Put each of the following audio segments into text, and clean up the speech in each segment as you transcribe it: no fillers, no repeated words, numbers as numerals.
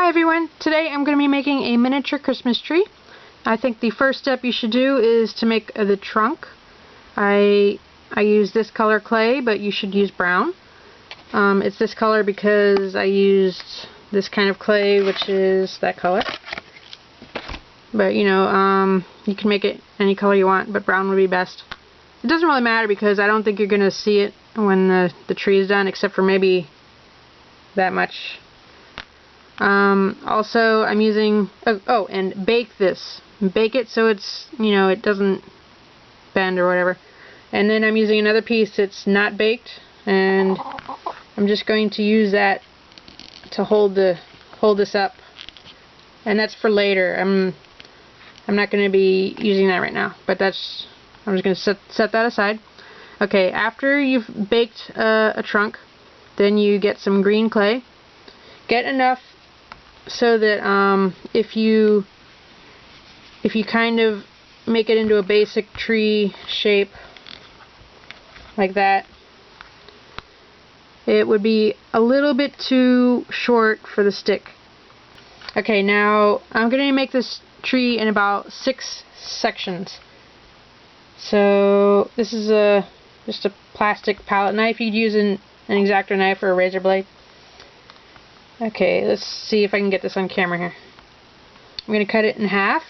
Hi everyone, today I'm going to be making a miniature Christmas tree. I think the first step you should do is to make the trunk. I use this color clay, but you should use brown. It's this color because I used this kind of clay, which is that color. But you know, you can make it any color you want, but brown would be best. It doesn't really matter because I don't think you're going to see it when the tree is done, except for maybe that much. Also, I'm using, and bake this. Bake it so it's, you know, it doesn't bend or whatever. And then I'm using another piece that's not baked, and I'm just going to use that to hold this up. And that's for later. I'm not going to be using that right now, but I'm just going to set that aside. Okay, after you've baked a trunk, then you get some green clay. Get enough so that if you kind of make it into a basic tree shape like that, it would be a little bit too short for the stick. Okay, now I'm going to make this tree in about 6 sections. So this is just a plastic palette knife. You'd use an X-Acto knife or a razor blade. Okay, let's see if I can get this on camera here. I'm going to cut it in half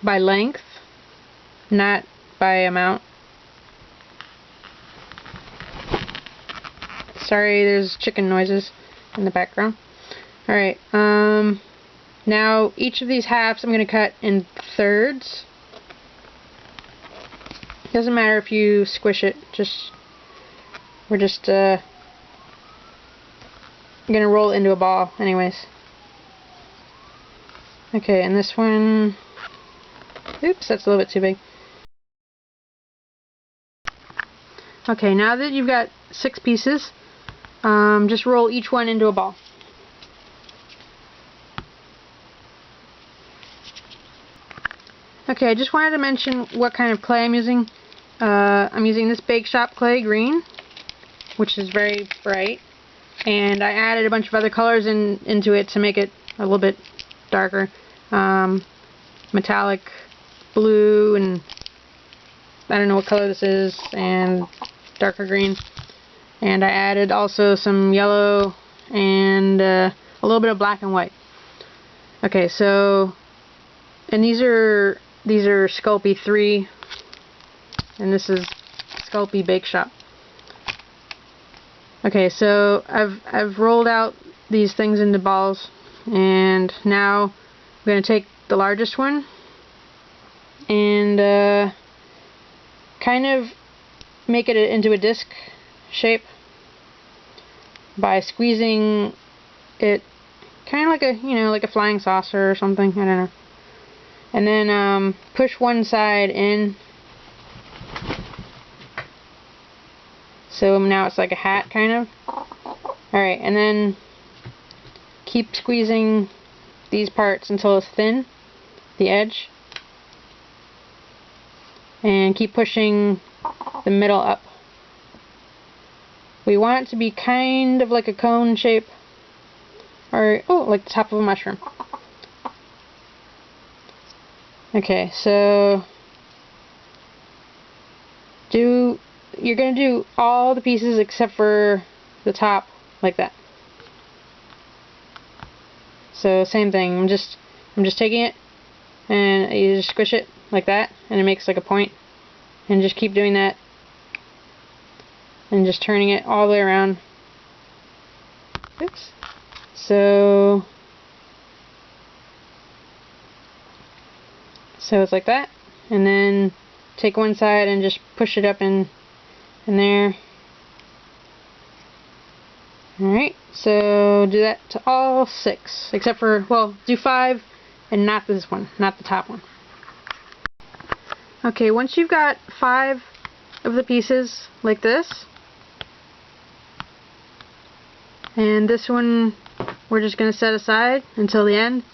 by length, not by amount. Sorry, there's chicken noises in the background. Alright, now each of these halves I'm going to cut in thirds. Doesn't matter if you squish it, we're just going to roll it into a ball anyways. Okay, and this one, oops, that's a little bit too big. Okay, now that you've got 6 pieces, just roll each one into a ball. Okay, I just wanted to mention what kind of clay I'm using. I'm using this Bake Shop clay green, which is very bright. And I added a bunch of other colors into it to make it a little bit darker. Metallic blue, and I don't know what color this is, and darker green. And I added also some yellow and a little bit of black and white. Okay, so, and these are Sculpey 3, and this is Sculpey Bake Shop. Okay, so I've rolled out these things into balls, and now I'm going to take the largest one and kind of make it into a disc shape by squeezing it, kind of like a, you know, like a flying saucer or something, I don't know. And then push one side in. So now it's like a hat, kind of. Alright, and then keep squeezing these parts until it's thin, the edge. And keep pushing the middle up. We want it to be kind of like a cone shape. Or, oh, like the top of a mushroom. Okay, so you're going to do all the pieces except for the top, like that. So same thing, I'm just taking it and you just squish it like that, and it makes like a point, and just keep doing that and just turning it all the way around. Oops. So it's like that, and then take one side and just push it up in there. Alright, so do that to all 6, except for, well, do 5 and not this one, not the top one. Okay, once you've got 5 of the pieces like this, and this one we're just going to set aside until the end,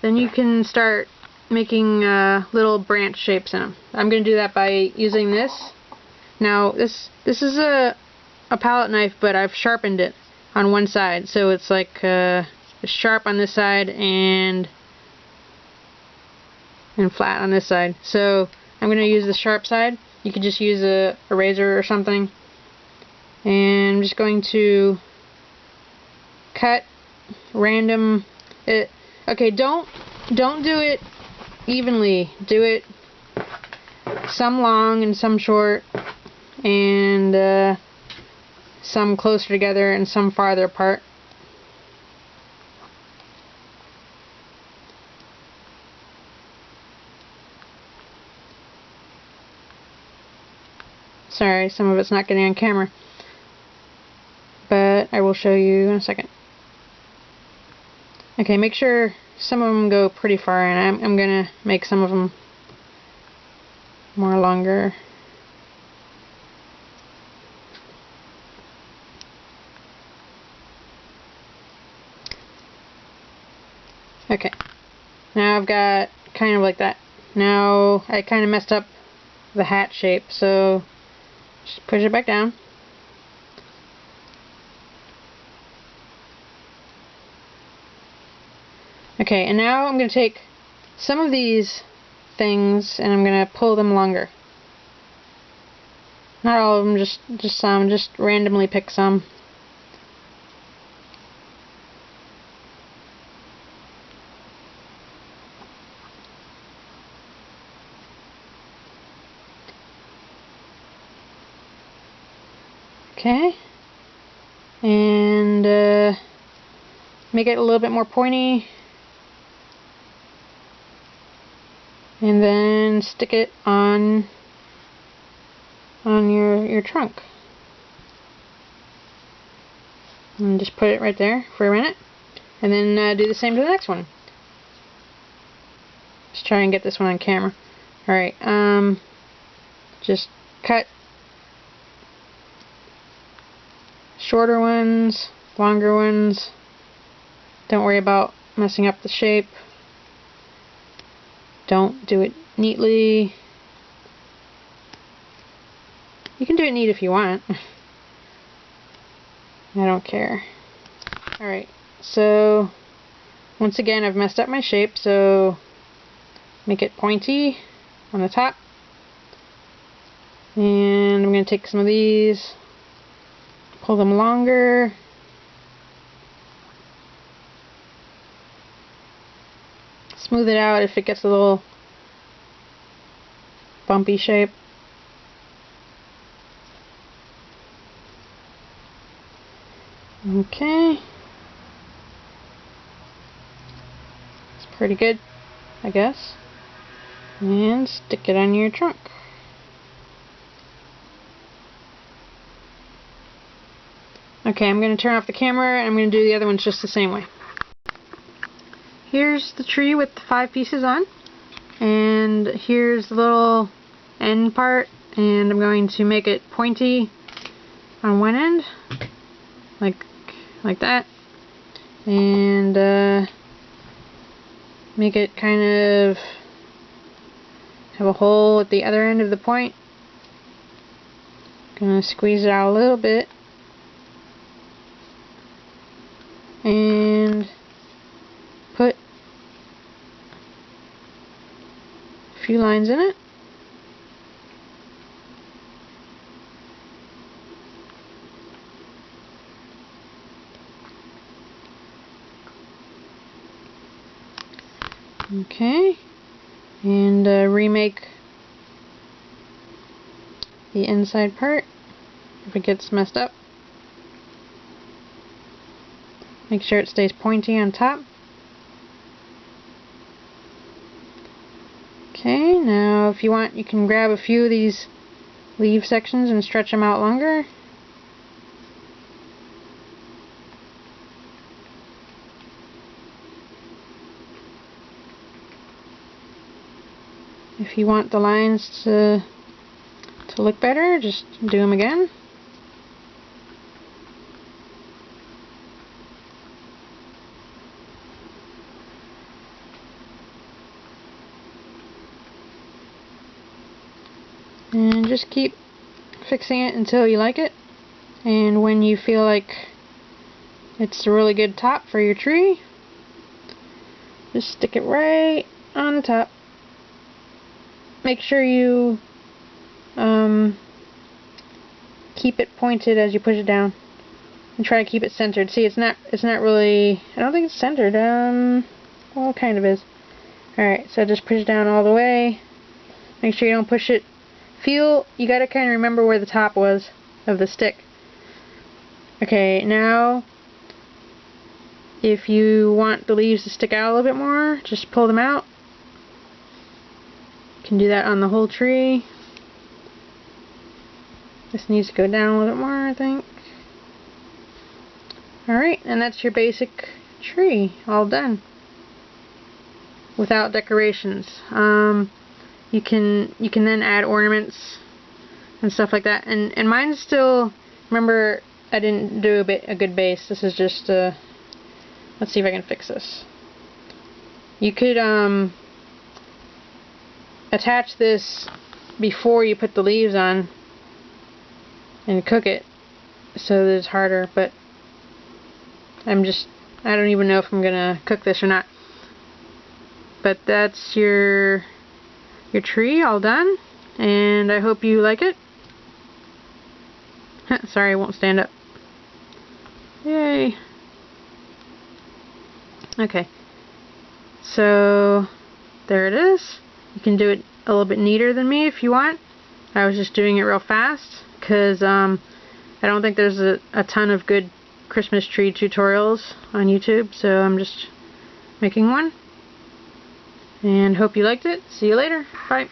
then you can start making little branch shapes in them. I'm going to do that by using this. Now this is a palette knife, but I've sharpened it. on one side, so it's like sharp on this side and flat on this side. So I'm going to use the sharp side. You could just use a razor or something. And I'm just going to cut random. Okay, don't do it evenly. Do it some long and some short, and some closer together and some farther apart. Sorry, some of it's not getting on camera, but I will show you in a second. Okay, make sure some of them go pretty far, and I'm gonna make some of them more longer. Okay, now I've got kind of like that. Now I kind of messed up the hat shape, so just push it back down. Okay, and now I'm going to take some of these things and I'm going to pull them longer. Not all of them, just some, just randomly pick some. Okay, and make it a little bit more pointy, and then stick it on your trunk, and just put it right there for a minute, and then do the same to the next one. Just try and get this one on camera. Alright, just cut shorter ones, longer ones. Don't worry about messing up the shape. Don't do it neatly. You can do it neat if you want. I don't care. Alright, so once again I've messed up my shape, so make it pointy on the top. And I'm going to take some of these, pull them longer. Smooth it out if it gets a little bumpy shape. Okay. It's pretty good, I guess. And stick it on your trunk. Okay, I'm going to turn off the camera and I'm going to do the other ones just the same way. Here's the tree with the 5 pieces on, and here's the little end part, and I'm going to make it pointy on one end, like that, and make it kind of have a hole at the other end of the point. Gonna squeeze it out a little bit, and put a few lines in it. Okay, and remake the inside part if it gets messed up. Make sure it stays pointy on top. Okay, now if you want, you can grab a few of these leaf sections and stretch them out longer. If you want the lines to look better, just do them again. And just keep fixing it until you like it. And when you feel like It's a really good top for your tree. Just stick it right on the top. Make sure you keep it pointed as you push it down, and try to keep it centered. See, it's not really, I don't think it's centered. Well, it kind of is. Alright, so just push it down all the way. Make sure you don't push it. You gotta kind of remember where the top was of the stick. Okay, now if you want the leaves to stick out a little bit more, just pull them out. You can do that on the whole tree. This needs to go down a little bit more, I think. Alright, and that's your basic tree, all done. Without decorations. You can then add ornaments and stuff like that. And mine's still, remember, I didn't do a good base. This is just let's see if I can fix this. You could attach this before you put the leaves on and cook it so that it's harder, but I don't even know if I'm gonna cook this or not. But that's your tree all done, and I hope you like it. Sorry, I won't stand up. Yay. Okay, so there it is. You can do it a little bit neater than me if you want. I was just doing it real fast because I don't think there's a ton of good Christmas tree tutorials on YouTube, so I'm just making one. And hope you liked it. See you later. Bye.